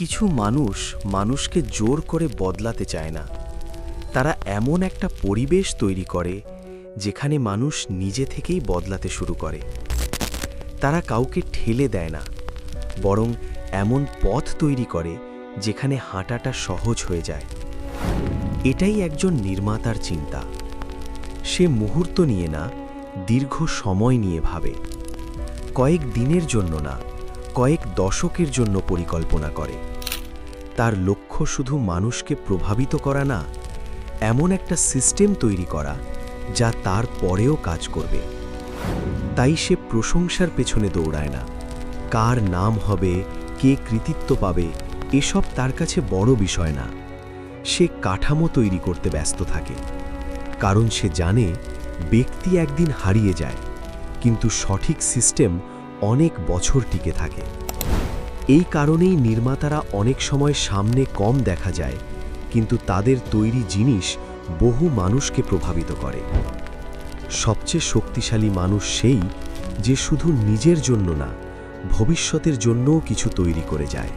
কিছু মানুষ মানুষকে জোর করে বদলাতে চায় না। তারা এমন একটা পরিবেশ তৈরি করে যেখানে মানুষ নিজে থেকেই বদলাতে শুরু করে। তারা কাউকে ঠেলে দেয় না, বরং এমন পথ তৈরি করে যেখানে হাঁটাটা সহজ হয়ে যায়। এটাই একজন নির্মাতার চিন্তা। সে মুহূর্ত নিয়ে না, দীর্ঘ সময় নিয়ে ভাবে। কয়েক দিনের জন্য না, কয়েক দশকের জন্য পরিকল্পনা করে। তার লক্ষ্য শুধু মানুষকে প্রভাবিত করা না, এমন একটা সিস্টেম তৈরি করা যা তার পরেও কাজ করবে। তাই সে প্রশংসার পেছনে দৌড়ায় না। কার নাম হবে, কে কৃতিত্ব পাবে, এসব তার কাছে বড় বিষয় না। সে কাঠামো তৈরি করতে ব্যস্ত থাকে, কারণ সে জানে ব্যক্তি একদিন হারিয়ে যায়, কিন্তু সঠিক সিস্টেম অনেক বছর টিকে থাকে। এই কারণেই নির্মাতারা অনেক সময় সামনে কম দেখা যায়, কিন্তু তাদের তৈরি জিনিস বহু মানুষকে প্রভাবিত করে। সবচেয়ে শক্তিশালী মানুষ সেই যে শুধু নিজের জন্য না, ভবিষ্যতের জন্যও কিছু তৈরি করে যায়।